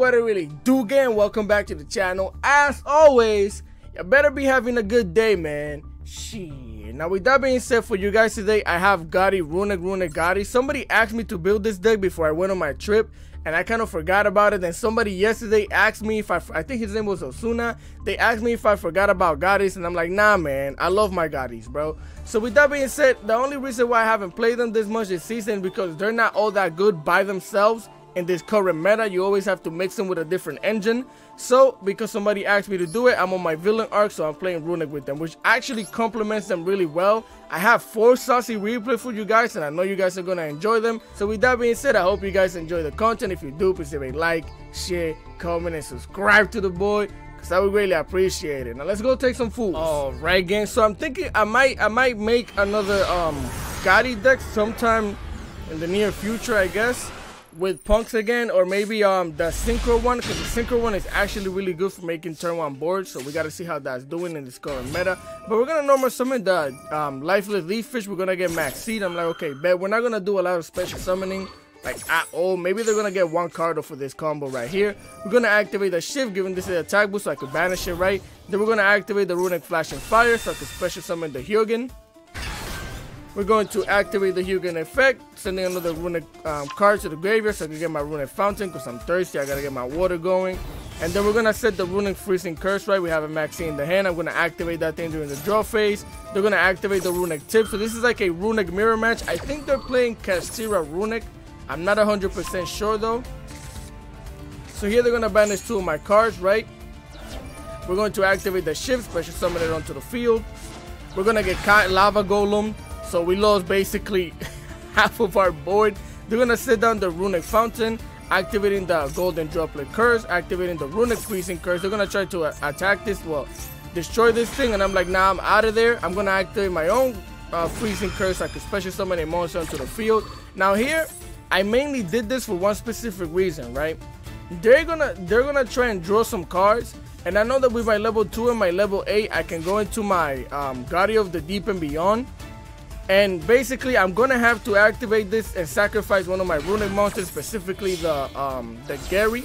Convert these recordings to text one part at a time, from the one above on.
what it really do, gang. Welcome back to the channel. As always, you better be having a good day, man. Shit. Now with that being said, for you guys today, I have Runick Ghoti. Somebody asked me to build this deck before I went on my trip, and I kind of forgot about it. Then somebody yesterday asked me if I think his name was Osuna. They asked me if I forgot about Ghotis, and I'm like, nah, man, I love my Ghotis, bro. So with that being said, the only reason why I haven't played them this much this season is because they're not all that good by themselves. In this current meta, you always have to mix them with a different engine. So because somebody asked me to do it, I'm on my villain arc, so I'm playing Runick with them, which actually complements them really well. I have 4 saucy replays for you guys, and I know you guys are gonna enjoy them. So with that being said, I hope you guys enjoy the content. If you do, please leave a like, share, comment, and subscribe to the boy, because I would really appreciate it. Now let's go take some food. Alright, gang, so I'm thinking I might make another Ghoti deck sometime in the near future, I guess, with punks again, or maybe the synchro one, because the synchro one is actually really good for making turn 1 boards. So we got to see how that's doing in this current meta. But we're gonna normal summon the lifeless leaf fish. We're gonna get max seed. I'm like, okay, bet we're not gonna do a lot of special summoning like at all. Maybe they're gonna get 1 card for this combo right here. We're gonna activate the shift, giving this an attack boost so I could banish it, right? Then we're gonna activate the Runick Flash and Fire so I could special summon the Hyugen. We're going to activate the Hyugen effect, sending another Runick card to the graveyard so I can get my Runick Fountain, because I'm thirsty. I gotta get my water going. And then we're gonna set the Runick Freezing Curse, right? We have a Maxi in the hand. I'm gonna activate that thing during the draw phase. They're gonna activate the Runick Tip. So this is like a Runick mirror match. I think they're playing Castira Runick. I'm not 100% sure though. So here they're gonna banish 2 of my cards, right? We're going to activate the shift, special summon it onto the field. We're gonna get Lava Golem. So we lost basically half of our board. They're gonna sit down the Runick Fountain, activating the Golden Droplet Curse, activating the Runick Freezing Curse. They're gonna try to attack this, well, destroy this thing, and I'm like, nah, I'm out of there. I'm gonna activate my own Freezing Curse. I could special summon a monster onto the field. Now here, I mainly did this for one specific reason, right? They're gonna try and draw some cards. And I know that with my level 2 and my level 8, I can go into my Ghoti of the Deep and Beyond. And basically, I'm gonna have to activate this and sacrifice one of my Runick monsters, specifically the Gary,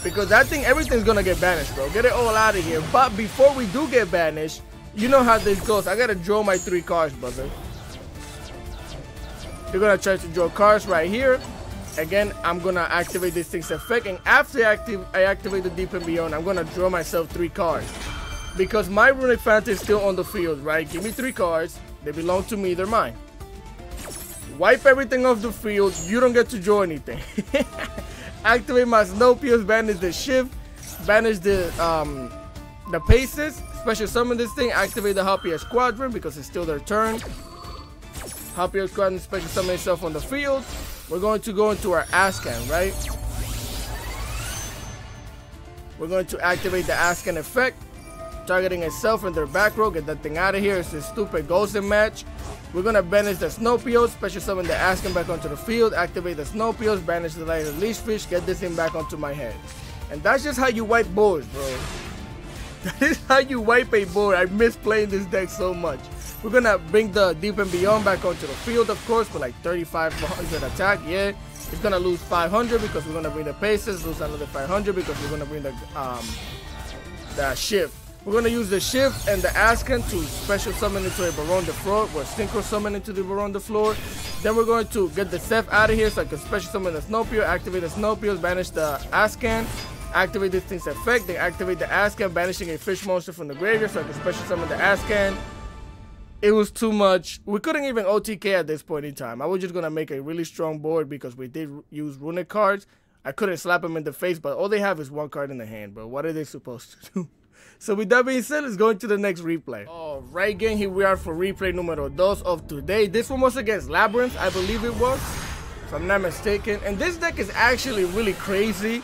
because that thing, everything's gonna get banished, bro. Get it all out of here. But before we do get banished, you know how this goes. I gotta draw my 3 cards, brother. They're gonna try to draw cards right here. Again, I'm gonna activate this thing's effect, and after I activate the Deep and Beyond, I'm gonna draw myself 3 cards, because my Runick Fountain is still on the field, right? Give me 3 cards. They belong to me, they're mine. Wipe everything off the field, you don't get to draw anything. Activate my Snowpiercer, banish the shift, banish the paces, special summon this thing, activate the Hoppier Squadron because it's still their turn. Hoppier Squadron special summon itself on the field. We're going to go into our Ascan, right? We're going to activate the Ascan effect, targeting itself in their back row. Get that thing out of here. It's this stupid Ghosting match. We're gonna banish the Snowpiercer, special summon the Ascan back onto the field, activate the Snowpiercer, banish the Light Leash Fish, get this thing back onto my head. And that's just how you wipe boards, bro. That is how you wipe a board. I miss playing this deck so much. We're gonna bring the Deep and Beyond back onto the field, of course, with like 3,500 attack. Yeah, it's gonna lose 500 because we're gonna bring the Paces, lose another 500 because we're gonna bring the Shift. We're going to use the shift and the Ascan to special summon into a Baron de Floor. We're synchro summon into the Baron de Floor. Then we're going to get the Seth out of here so I can special summon the Snowpiercer, activate the Snowpiercer, banish the Ascan, activate this thing's effect, then activate the Ascan, banishing a fish monster from the graveyard so I can special summon the Ascan. It was too much. We couldn't even OTK at this point in time. I was just going to make a really strong board because we did use Runick cards. I couldn't slap them in the face, but all they have is 1 card in the hand, bro. What are they supposed to do? So with that being said, let's go into the next replay. Alright, gang, here we are for replay numero 2 of today. This one was against Labyrinth, I believe it was, if I'm not mistaken. And this deck is actually really crazy.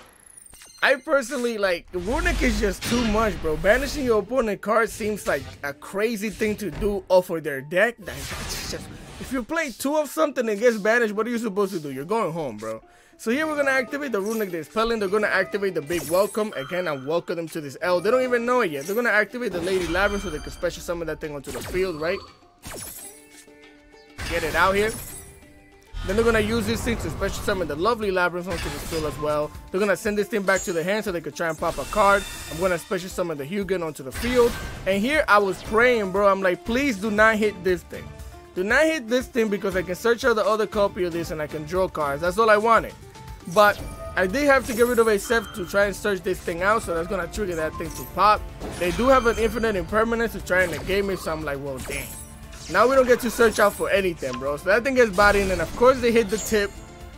I personally, like, Runick is just too much, bro. Banishing your opponent card seems like a crazy thing to do off of their deck. That's just, if you play 2 of something and gets banished, what are you supposed to do? You're going home, bro. So here we're going to activate the Runick Dispelling. They're going to activate the Big Welcome. Again, I welcome them to this L. They don't even know it yet. They're going to activate the Lady Labyrinth so they can special summon that thing onto the field, right? Get it out here. Then they're gonna use this thing to special summon the lovely Labyrinth onto the field as well. They're gonna send this thing back to the hand so they could try and pop a card. I'm gonna special summon the Hugin onto the field. And here I was praying, bro. I'm like, please do not hit this thing. Do not hit this thing because I can search out the other copy of this and I can draw cards. That's all I wanted. But I did have to get rid of a Seth to try and search this thing out, so that's gonna trigger that thing to pop. They do have an infinite impermanence to try and negate me, so I'm like, well, dang. Now we don't get to search out for anything, bro. So that thing gets bodied, and of course they hit the tip.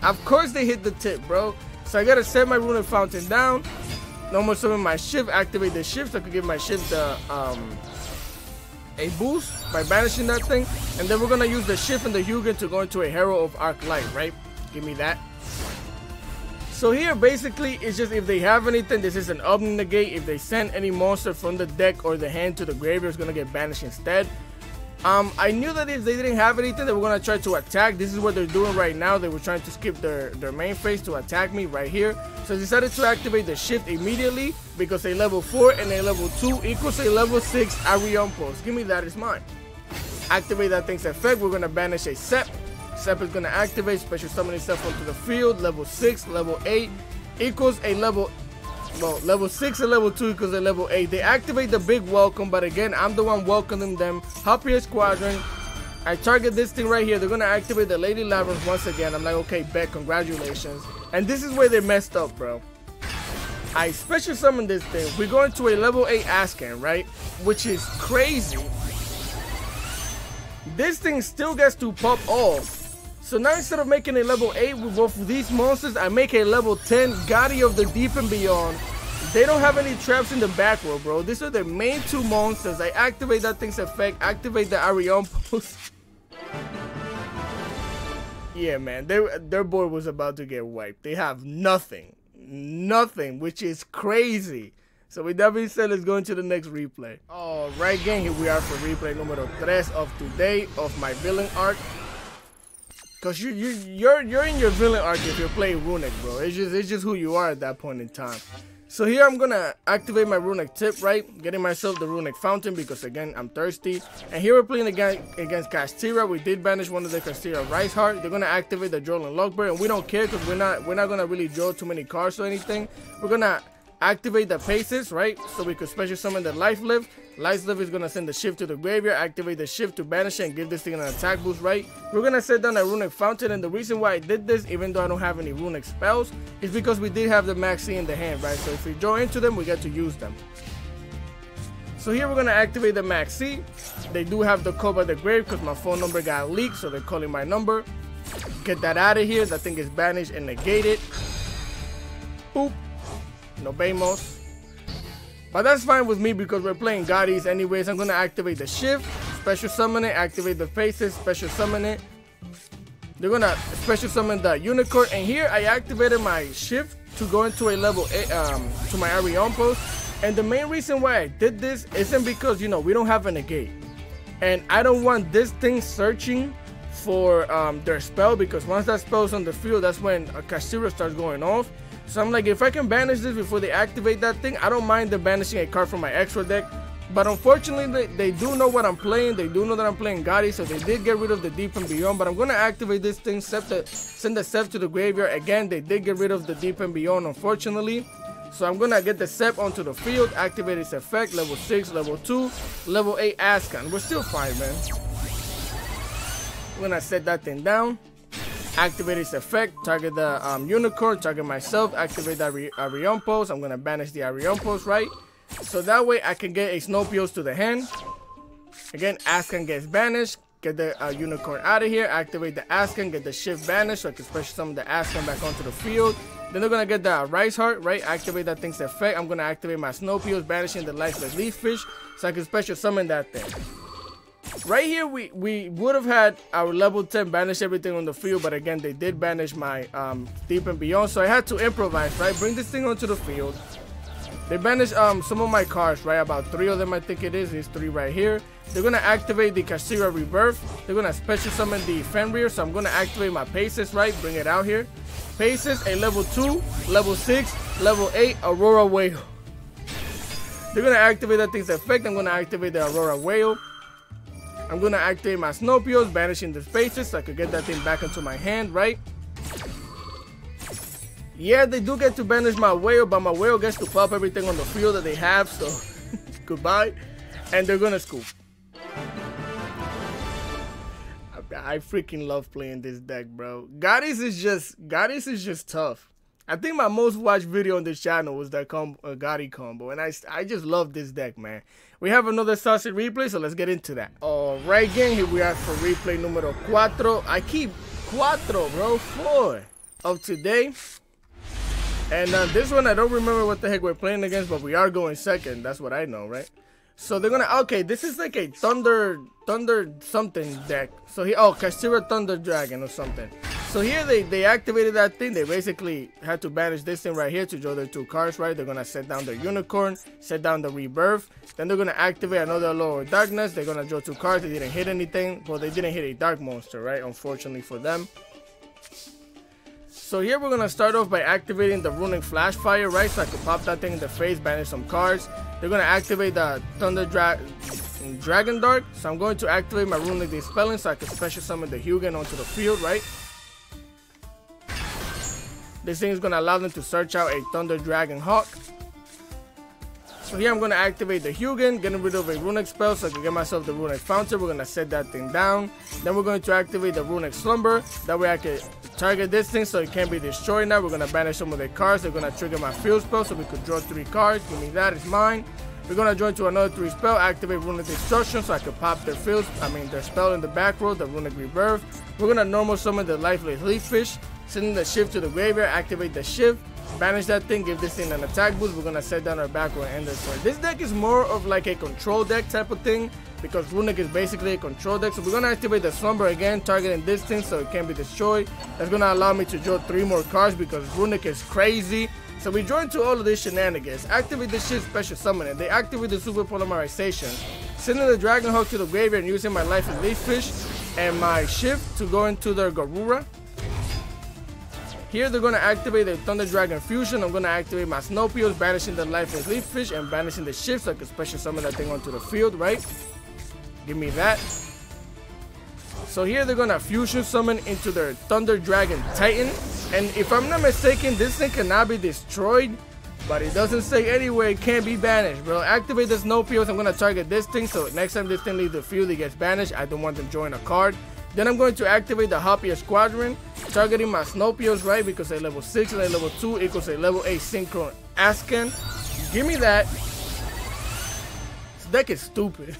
Of course they hit the tip, bro. So I gotta set my Runick Fountain down. No more summon my shift. Activate the shift so I could give my shift a boost by banishing that thing. And then we're gonna use the shift and the Hugin to go into a Herald of Arc Light, right? Give me that. So here basically it's just if they have anything, this is an up negate. If they send any monster from the deck or the hand to the graveyard, it's gonna get banished instead. I knew that if they didn't have anything, they were gonna try to attack. This is what they're doing right now. They were trying to skip their main phase to attack me right here. So I decided to activate the shift immediately because a level 4 and a level 2 equals a level 6 Arion Pulse. Give me that, it's mine. Activate that thing's effect. We're gonna banish a Sep. Sep is gonna activate, special summon itself onto the field. Level 6, level 8 equals a level. Well, level 6 and level 2 equals a level 8. They activate the big welcome, but again, I'm the one welcoming them. Hop here, Squadron. I target this thing right here. They're going to activate the Lady Labyrinth once again. I'm like, okay, bet, congratulations. And this is where they messed up, bro. I special summon this thing. We're going to a level 8 Ascan, right? Which is crazy. This thing still gets to pop off. So now instead of making a level 8 with both of these monsters, I make a level 10 Ghoti of the Deep and Beyond. They don't have any traps in the back row, bro. These are the main two monsters. I activate that thing's effect, activate the Arion Pulse. Yeah, man, their board was about to get wiped. They have nothing, which is crazy. So with that being said, let's go into the next replay. All right, gang, here we are for replay numero 3 of today of my villain arc. Cause you're in your villain arc if you're playing Runick, bro. It's just who you are at that point in time. So here I'm gonna activate my Runick tip, right? Getting myself the Runick Fountain because again I'm thirsty. And here we're playing against Castira. We did banish one of the Castira Rice Heart. They're gonna activate the Droll and Lockbird, and we don't care because we're not gonna really draw too many cards or anything. We're gonna activate the Paces, right? So we could special summon the Life Lift. Life Lift is gonna send the shift to the graveyard, activate the shift to banish it and give this thing an attack boost, right? We're gonna set down a Runick Fountain, and the reason why I did this, even though I don't have any Runick spells, is because we did have the Max C in the hand, right? So if we draw into them, we get to use them. So here we're gonna activate the Max C. They do have the code by the grave because my phone number got leaked, so they're calling my number. Get that out of here. That thing is banished and negated. Boop. No Bamos. But that's fine with me because we're playing Ghotis anyways. I'm gonna activate the shift, special summon it, activate the Faces, special summon it. They're gonna special summon the Unicorn, and here I activated my shift to go into a level 8 to my Arion Post. And the main reason why I did this isn't because, you know, we don't have a negate, and I don't want this thing searching for their spell, because once that spell's on the field, that's when a Castira starts going off. So I'm like, if I can banish this before they activate that thing, I don't mind them banishing a card from my extra deck. But unfortunately, they do know what I'm playing. They do know that I'm playing Ghoti, so they did get rid of the Deep and Beyond. But I'm going to activate this thing, send the Sep to the graveyard. Again, they did get rid of the Deep and Beyond, unfortunately. So I'm going to get the Sep onto the field, activate its effect, level 6, level 2, level 8 Ascan. We're still fine, man. I'm going to set that thing down. Activate its effect, target the Unicorn, target myself, activate the Arion Pulse. I'm going to banish the Arion Pulse, right? So that way I can get a Snowpios to the hand. Again, Ascan gets banished. Get the Unicorn out of here. Activate the Ascan, get the shift banished so I can special summon the Ascan back onto the field. Then they're going to get the Rice Heart, right? Activate that thing's effect. I'm going to activate my Snowpios, banishing the Lifeless Leaf Fish so I can special summon that thing. Right here, we would have had our level 10 banish everything on the field, but again, they did banish my Deep and Beyond, so I had to improvise, right? Bring this thing onto the field. They banished some of my cards, right? About 3 of them, I think it is. These 3 right here. They're going to activate the Castira Rebirth. They're going to special summon the Fenrir, so I'm going to activate my Paces, right? Bring it out here. Paces, a level 2, level 6, level 8 Aurora Whale. They're going to activate that thing's effect. I'm going to activate the Aurora Whale. I'm gonna activate my Snowpios, banishing the spaces so I could get that thing back into my hand, right? Yeah, they do get to banish my whale, but my whale gets to pop everything on the field that they have, so goodbye. And they're gonna scoop. I freaking love playing this deck, bro. Ghoti is just tough. I think my most watched video on this channel was that Ghoti combo, and I just love this deck, man. We have another sausage replay, so let's get into that. Alright, gang, here we are for replay numero 4. I keep 4, bro, 4 of today. And this one, I don't remember what the heck we're playing against, but we are going second. That's what I know, right? So they're gonna, okay, this is like a thunder something deck. So here, Kastira Thunder Dragon or something. So here they activated that thing. They basically had to banish this thing right here to draw their 2 cards, right? They're gonna set down the Unicorn, set down the Rebirth. Then they're gonna activate another Lower Darkness. They're gonna draw 2 cards. They didn't hit anything. Well, they didn't hit a Dark Monster, right? Unfortunately for them. So here we're gonna start off by activating the Runick Flash Fire, right? So I can pop that thing in the face, banish some cards. They're gonna activate the Thunder Dragon Dark. So I'm going to activate my Runick Dispelling so I can special summon the Hugin onto the field, right? This thing is gonna allow them to search out a Thunder Dragon Hawk. So here I'm gonna activate the Hugin, getting rid of a Runick spell so I can get myself the Runick Fountain. We're gonna set that thing down. Then we're going to activate the Runick Slumber. That way I can target this thing so it can't be destroyed. Now we're gonna banish some of their cards. They're gonna trigger my field spell so we could draw 3 cards. Give me that, it's mine. We're gonna join to another 3 spell, activate Runick Destruction so I can pop their their spell in the back row, the Runick Rebirth. We're gonna normal summon the Lifeless Leaf Fish, sending the Shift to the graveyard, activate the Shift, banish that thing, give this thing an attack boost. We're gonna set down our back row and end this turn. This deck is more of like a control deck type of thing, because Runick is basically a control deck. So we're gonna activate the Slumber again, targeting this thing so it can't be destroyed. That's gonna allow me to draw 3 more cards because Runick is crazy. So we join to all of these shenanigans. Activate this shit, special summoning. They activate the Super Polymerization, sending the Dragon Hawk to the graveyard and using my Life and Leaf Fish and my Shift to go into their Garura. Here they're going to activate the Thunder Dragon Fusion. I'm going to activate my Snowpios, banishing the Lifeless Leaf Fish and banishing the Shift so I can special summon that thing onto the field, right? Give me that. So here they're going to Fusion Summon into their Thunder Dragon Titan. And if I'm not mistaken, this thing cannot be destroyed, but it doesn't say anywhere it can't be banished, bro. Activate the Snowpios. I'm going to target this thing, so next time this thing leaves the field, it gets banished. I don't want them drawing a card. Then I'm going to activate the Hopier Squadron, targeting my Snowpios, right? Because a level 6 and a level 2 equals a level 8 Synchro Ascan. Give me that. This deck is stupid.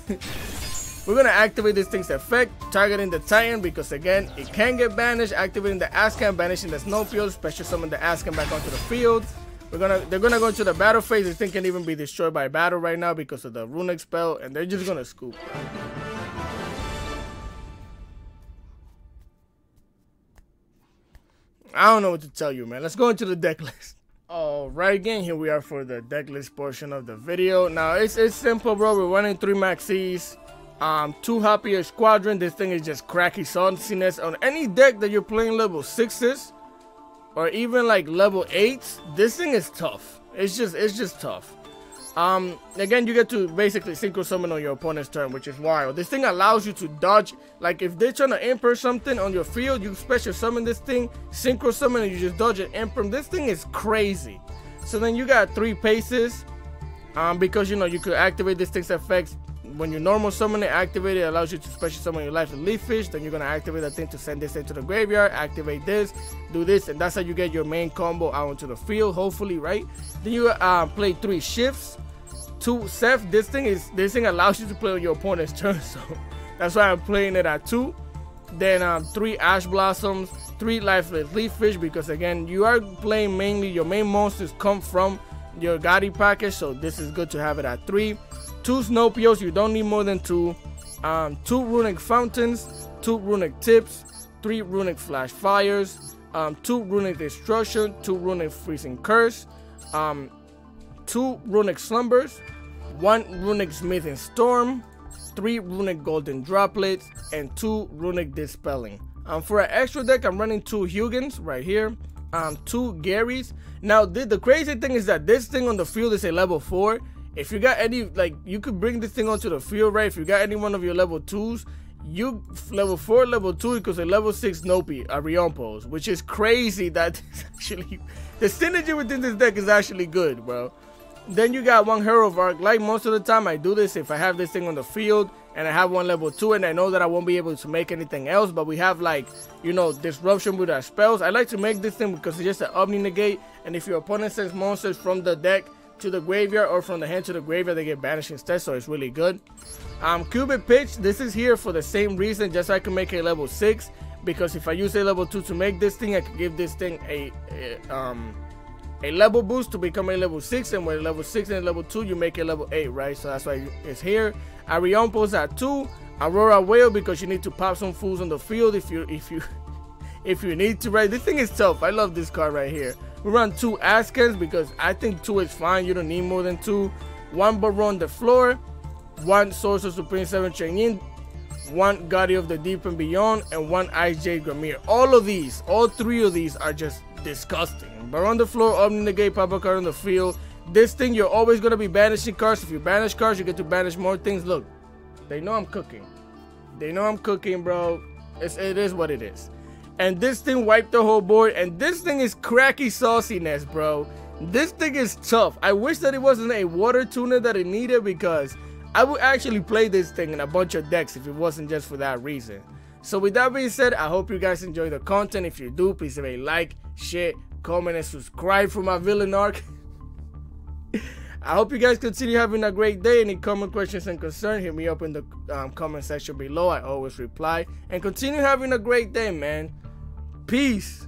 We're going to activate this thing's effect, targeting the Titan because, again, it can get banished. Activating the Ascan, banishing the Snowpios, special summon the Ascan back onto the field. They're gonna go to the battle phase. This thing can even be destroyed by battle right now because of the Runick spell, and they're just going to scoop. I don't know what to tell you, man. Let's go into the deck list. Alright, gang, here we are for the deck list portion of the video. Now, it's simple, bro. We're running 3 Maxis. 2 Hopier Squadron. This thing is just cracky sauciness. On any deck that you're playing level 6s or even like level 8s, this thing is tough. It's just tough. Again, you get to basically synchro summon on your opponent's turn, which is wild. This thing allows you to dodge. Like if they're trying to imper something on your field, you special summon this thing, synchro summon, and you just dodge and imper. This thing is crazy. So then you got 3 paces, because you know you could activate this thing's effects. When you normal summon it, activate it, allows you to special summon your Life and Leaf Fish. Then you're gonna activate that thing to send this into the graveyard, activate this, do this, and that's how you get your main combo out into the field, hopefully, right? Then you play 3 shifts. 2 Seth. This thing allows you to play on your opponent's turn, so that's why I'm playing it at 2. Then 3 Ash Blossoms, 3 Lifeless Leaf Fish, because again you are playing mainly your main monsters come from your Ghoti package, so this is good to have it at 3. 2 Snowpios, you don't need more than 2. 2 Runick Fountains, 2 Runick Tips, 3 Runick Flash Fires, 2 Runick Destruction, 2 Runick Freezing Curse, 2 Runick Slumbers, 1 Runick Smithing Storm, 3 Runick Golden Droplets, and 2 Runick Dispelling. For an extra deck, I'm running 2 Hugins right here, 2 Garys. Now, the crazy thing is that this thing on the field is a level 4. if you got any, like, you could bring this thing onto the field, right? If you got any one of your level 2s, you level 4, level 2 equals a level 6 Nopi, a Riompos, which is crazy that actually the synergy within this deck is actually good, bro. Then you got one Hero of Arc. Like most of the time I do this if I have this thing on the field and I have one level 2 and I know that I won't be able to make anything else, but we have, like, you know, disruption with our spells. I like to make this thing because it's just an Omni Negate, and if your opponent sends monsters from the deck to the graveyard or from the hand to the graveyard, they get banished instead, so it's really good. Cupid Pitch, this is here for the same reason, just so I can make a level 6, because if I use a level 2 to make this thing, I can give this thing a level boost to become a level 6, and with a level 6 and a level 2 you make a level 8, right? So that's why it's here. Ariompo's at 2. Aurora Whale, because you need to pop some fools on the field if you need to, right? This thing is tough. I love this card right here. We run 2 Askans because I think 2 is fine. You don't need more than 2. 1 Burrow on the floor, 1 Sorcerer Supreme 7 Train-In, 1 Ghoti of the Deep and Beyond, and 1 Ice Jade Gramir. All 3 of these are just disgusting. Burrow on the floor, Omni Negate, pop a card on the field. This thing, you're always going to be banishing cards. If you banish cards, you get to banish more things. Look, they know I'm cooking. They know I'm cooking, bro. It is what it is. And this thing wiped the whole board. And this thing is cracky sauciness, bro. This thing is tough. I wish that it wasn't a water tuner that it needed, because I would actually play this thing in a bunch of decks if it wasn't just for that reason. So with that being said, I hope you guys enjoy the content. If you do, please leave a like, share, comment, and subscribe for my villain arc. I hope you guys continue having a great day. Any comment, questions, and concerns, hit me up in the comment section below. I always reply. And continue having a great day, man. Peace.